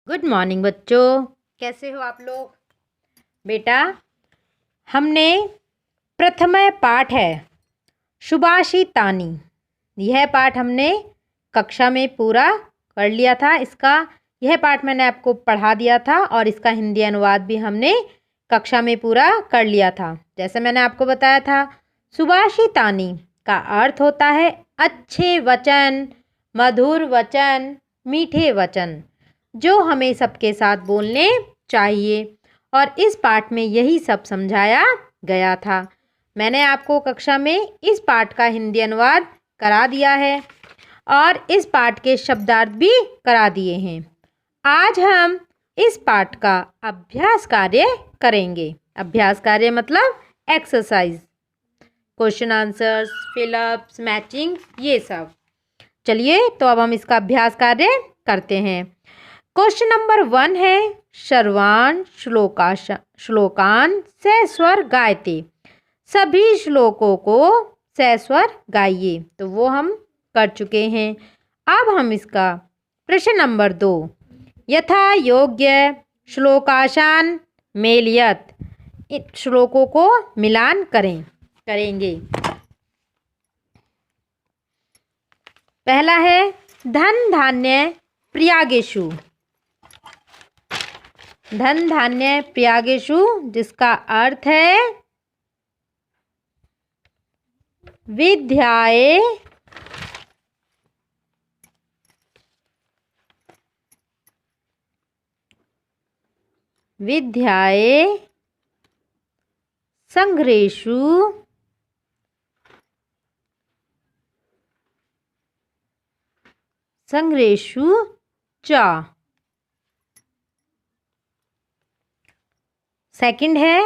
Good morning बच्चों, कैसे हो आप लोग। बेटा, हमने प्रथम पाठ है सुभाषितानी। यह पाठ हमने कक्षा में पूरा कर लिया था। यह पाठ मैंने आपको पढ़ा दिया था और इसका हिंदी अनुवाद भी हमने कक्षा में पूरा कर लिया था। जैसे मैंने आपको बताया था, सुभाषितानी का अर्थ होता है अच्छे वचन, मधुर वचन, मीठे वचन जो हमें सबके साथ बोलने चाहिए। और इस पाठ में यही सब समझाया गया था। मैंने आपको कक्षा में इस पाठ का हिंदी अनुवाद करा दिया है और इस पाठ के शब्दार्थ भी करा दिए हैं। आज हम इस पाठ का अभ्यास कार्य करेंगे। अभ्यास कार्य मतलब exercise, question answers, fill-ups, matching, ये सब। चलिए तो अब हम इसका अभ्यास कार्य करते हैं। क्वेश्चन नंबर 1 है सर्वान श्लोकान सस्वर गायते। सभी श्लोकों को सस्वर गाइए। तो वो हम कर चुके हैं। अब हम इसका प्रश्न नंबर 2, यथा योग्य श्लोकाशान मेलियत। इन श्लोकों को मिलान करेंगे। पहला है धन धान्य प्रयागेषु। धन धान्य प्रयागेषु, जिसका अर्थ है विद्याए संग्रहेषु च। सेकंड है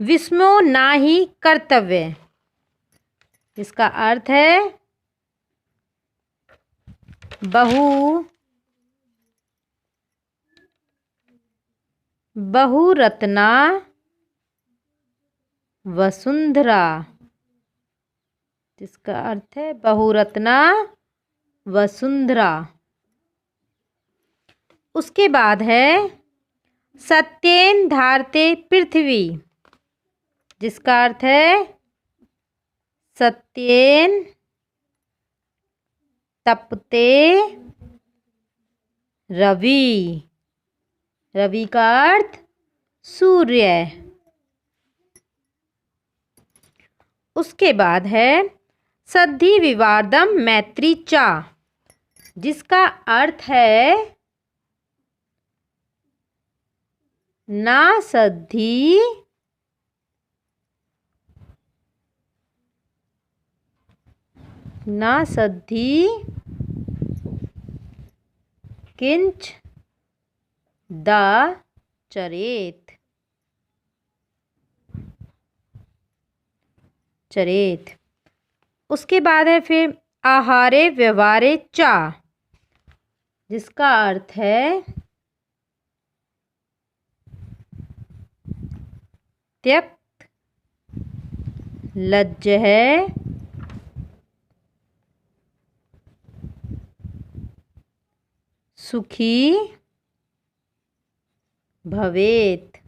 विस्मो नाही कर्तव्य। इसका अर्थ है बहुरत्ना वसुंधरा। जिसका अर्थ है बहुरत्ना वसुंधरा। उसके बाद है सत्येन धारते पृथ्वी। जिसका अर्थ है सत्येन तपते रवि। रवि का अर्थ सूर्य। उसके बाद है सद्धि विवादम मैत्री चा। जिसका अर्थ है ना सद्धि किंच चरेत। उसके बाद है फिर आहारे व्यवहारे चा। जिसका अर्थ है त्यक्त लज्ज है सुखी भवेत।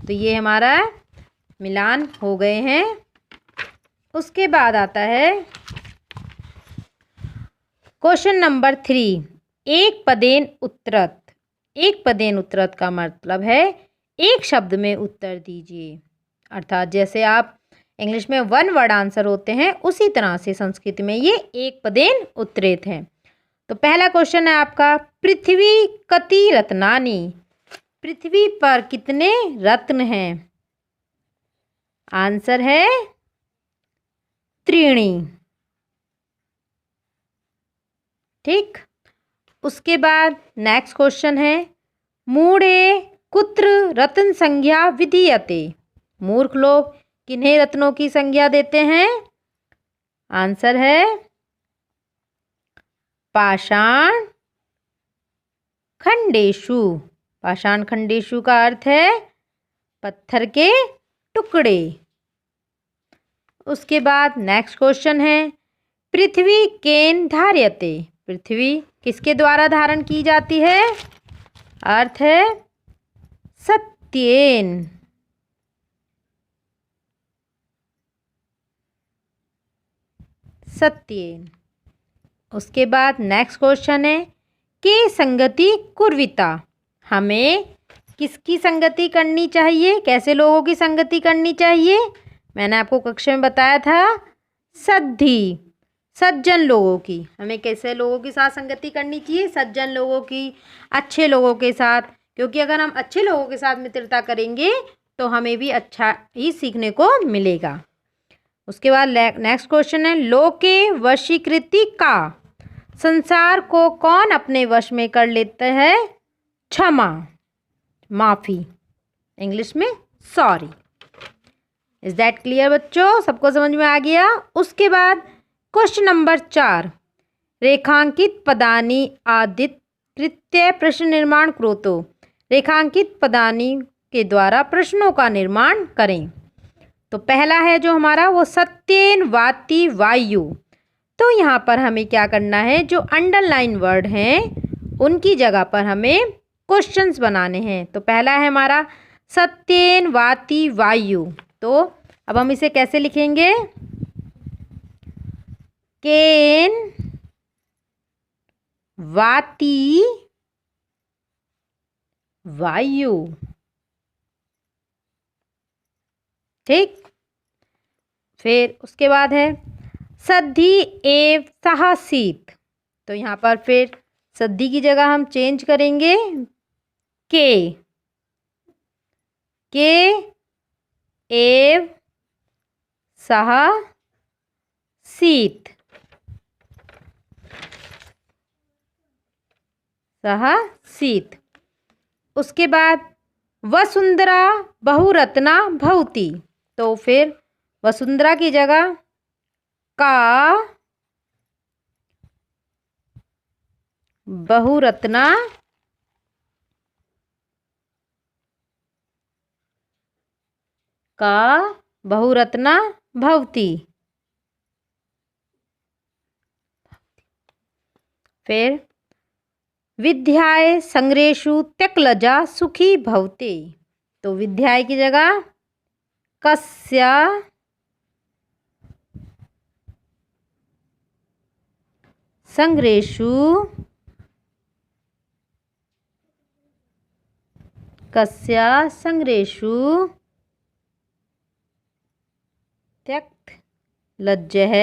तो ये हमारा मिलान हो गए हैं। उसके बाद आता है क्वेश्चन नंबर 3, एक पदेन उत्तरत। एक पदेन उत्तरत का मतलब है एक शब्द में उत्तर दीजिए। अर्थात जैसे आप इंग्लिश में वन वर्ड आंसर होते हैं, उसी तरह से संस्कृत में ये एक पदेन उत्तरेत हैं। तो पहला क्वेश्चन है आपका, पृथ्वी कति रत्नानि। पृथ्वी पर कितने रत्न हैं। आंसर है त्रीणी। ठीक। उसके बाद नेक्स्ट क्वेश्चन है, मूढ़े कुत्र रत्न संज्ञा विधीयते। मूर्ख लोग किन्हें रत्नों की संज्ञा देते हैं। आंसर है पाषाण खंडेषु। पाषाण खंडेषु का अर्थ है पत्थर के टुकड़े। उसके बाद नेक्स्ट क्वेश्चन है, पृथ्वी केन धार्यते, पृथ्वी किसके द्वारा धारण की जाती है? अर्थ है सत्येन। सत्येन। उसके बाद नेक्स्ट क्वेश्चन है के संगति कुर्विता, हमें किसकी संगति करनी चाहिए? कैसे लोगों की संगति करनी चाहिए? मैंने आपको कक्षा में बताया था सद्धि, सज्जन लोगों की। हमें कैसे लोगों के साथ संगति करनी चाहिए? सज्जन लोगों की, अच्छे लोगों के साथ, क्योंकि अगर हम अच्छे लोगों के साथ मित्रता करेंगे तो हमें भी अच्छा ही सीखने को मिलेगा। उसके बाद नेक्स्ट क्वेश्चन है लोके वशीकृति का, संसार को कौन अपने वश में कर लेता है? क्षमा, माफी, इंग्लिश में सॉरी। इज दैट क्लियर बच्चों? सबको समझ में आ गया? उसके बाद क्वेश्चन नंबर 4, रेखांकित पदानी आदित्य प्रश्न निर्माण करोतो, रेखांकित पदानी के द्वारा प्रश्नों का निर्माण करें। तो पहला है जो हमारा वो सत्येन वाति वायु, तो यहाँ पर हमें क्या करना है? जो अंडरलाइन वर्ड हैं उनकी जगह पर हमें क्वेश्चंस बनाने हैं। तो पहला है हमारा सत्येन वाति वायु, तो अब हम इसे कैसे लिखेंगे? केन वाति वायु, ठीक। फिर उसके बाद है सद्धि एव साहसीत, तो यहाँ पर फिर सद्धि की जगह हम चेंज करेंगे के एव साहसीत, साहसीत। उसके बाद वसुंधरा बहुरत्ना भवती, तो फिर वसुंधरा की जगह का बहुरत्ना भवती। फिर विद्याय संग्रेषु त्यक्लजा सुखी भवते, तो विद्याय की जगह कस्य संग्रेषु त्यक्त लज्जः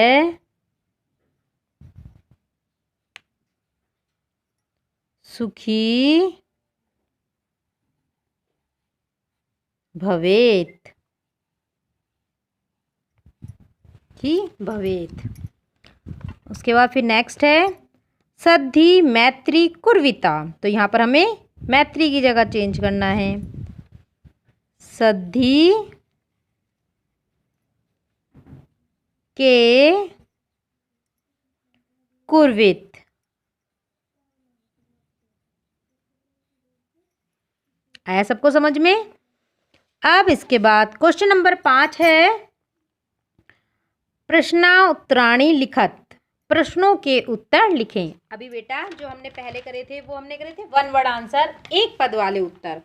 सुखी भवेत, उसके बाद फिर नेक्स्ट है सद्धि मैत्री कुर्विता, तो यहाँ पर हमें मैत्री की जगह चेंज करना है सद्धि के कुर्वित। आया सबको समझ में? अब इसके बाद क्वेश्चन नंबर 5 है प्रश्नोत्तराणि लिखत, प्रश्नों के उत्तर लिखें। अभी बेटा जो हमने पहले करे थे वो हमने करे थे वन वर्ड आंसर, एक पद वाले उत्तर।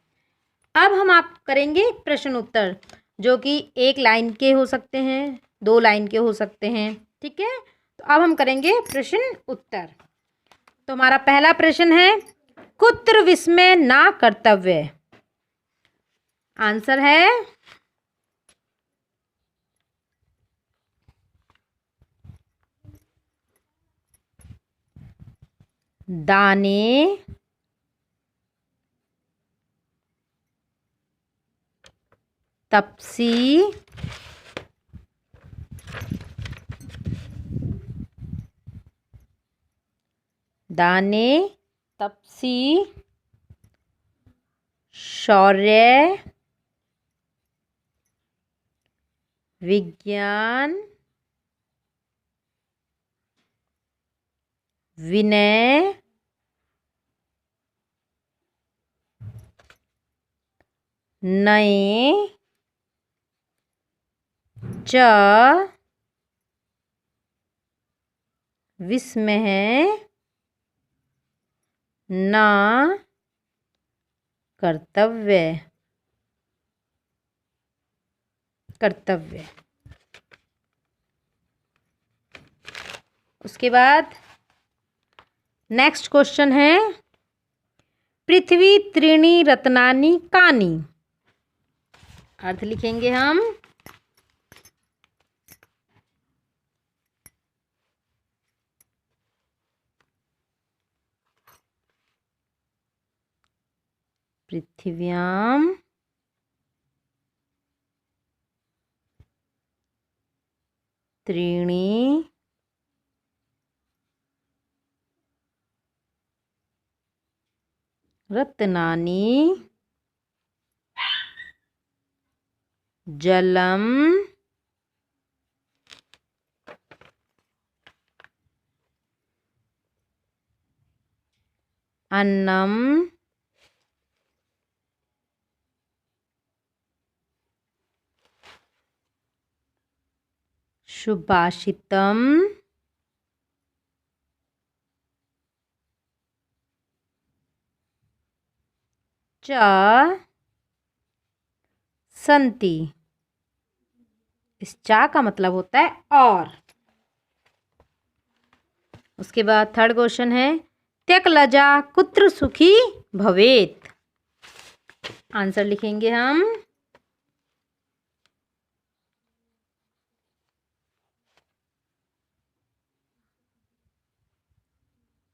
अब हम आप करेंगे प्रश्न उत्तर, जो कि एक लाइन के हो सकते हैं, 2 लाइन के हो सकते हैं, ठीक है। तो अब हम करेंगे प्रश्न उत्तर। तो हमारा पहला प्रश्न है कुत्र विस्मय ना कर्तव्य, आंसर है दाने तपसी दाने तपसी शौर्य विज्ञान विनय नए च विस्मय न कर्तव्य। कर्तव्य। उसके बाद नेक्स्ट क्वेश्चन है, पृथ्वी त्रीणि रत्नानि कानि। अर्थ लिखेंगे हम, पृथिव्याम त्रीणि रत्नानि जलम अन्नम सुभाषितम च संति। इस चा का मतलब होता है और। उसके बाद थर्ड क्वेश्चन है, त्यक लजा कुत्र सुखी भवेत। आंसर लिखेंगे हम,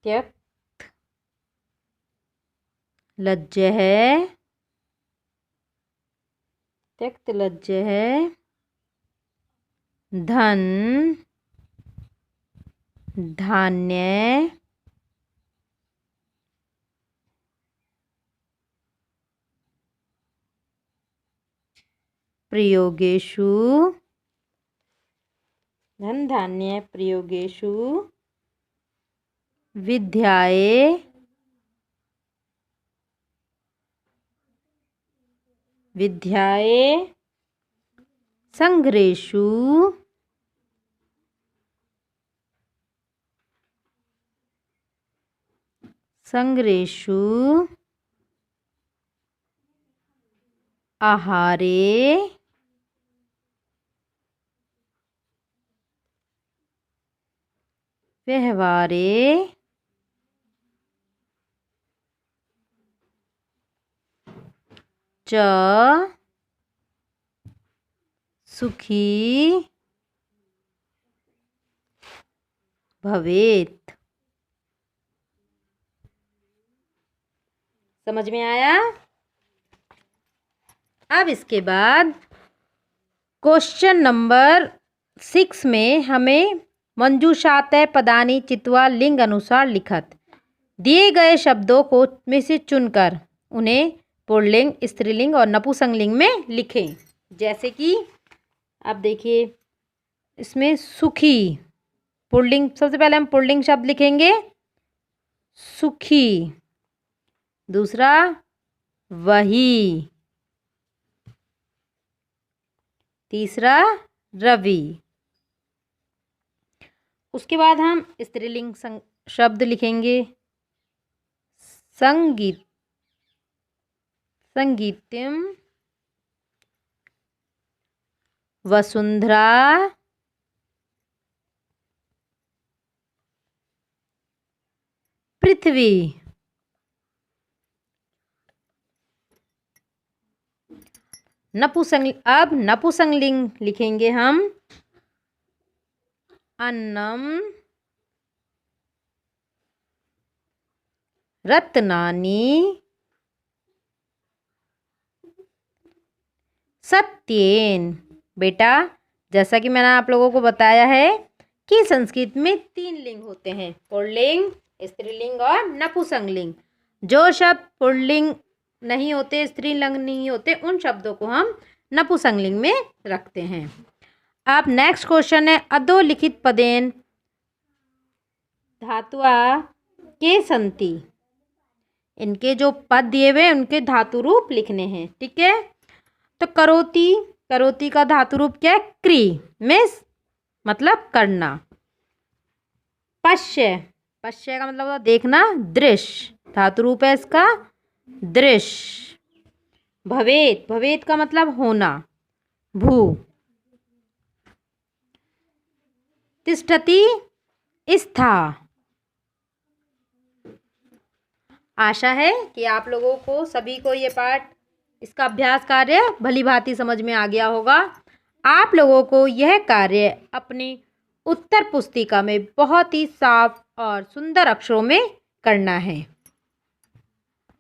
त्यक्त लज्ज है, त्यक्त लज्ज है धन धान्य प्रयोगेषु धन धान्य प्रयोगेषु विद्याये विद्याये संग्रहेषु संग्रहेषु आहारे व्यवहारे च सुखी भवेत। समझ में आया? अब इसके बाद क्वेश्चन नंबर 6 में हमें मंजूषातः पदानि चित्वा लिंग अनुसार लिखत। दिए गए शब्दों को में से चुनकर उन्हें पुल्लिंग, स्त्रीलिंग और नपुंसकलिंग में लिखें। जैसे कि आप देखिए, इसमें सुखी पुल्लिंग, सबसे पहले हम पुल्लिंग शब्द लिखेंगे सुखी। दूसरा वही। तीसरा रवि। उसके बाद हम स्त्रीलिंग शब्द लिखेंगे संगीत, संगीतम, वसुंधरा, पृथ्वी। अब नपुंसकलिंग लिखेंगे हम अन्नम, रत्नानि, सत्येन। बेटा, जैसा कि मैंने आप लोगों को बताया है कि संस्कृत में 3 लिंग होते हैं, पुल्लिंग, स्त्रीलिंग और नपुंसकलिंग। जो शब्द पुल्लिंग नहीं होते, स्त्रीलिंग नहीं होते, उन शब्दों को हम नपुंसकलिंग में रखते हैं। अब नेक्स्ट क्वेश्चन है, अधोलिखित पदेन धातुआ के संति। इनके जो पद दिए हुए उनके धातु रूप लिखने हैं। ठीक है, तो करोति, करोति का धातु रूप क्या है? क्री, मीन्स मतलब करना। पश्य, पश्य का मतलब होता है देखना, दृश्य, धातु रूप है इसका दृश्य। भवेत, भवेत का मतलब होना, भू। तिष्ठति, स्था। आशा है कि आप लोगों को सभी को ये पाठ, इसका अभ्यास कार्य भली भांति समझ में आ गया होगा। आप लोगों को यह कार्य अपनी उत्तर पुस्तिका में बहुत ही साफ और सुंदर अक्षरों में करना है।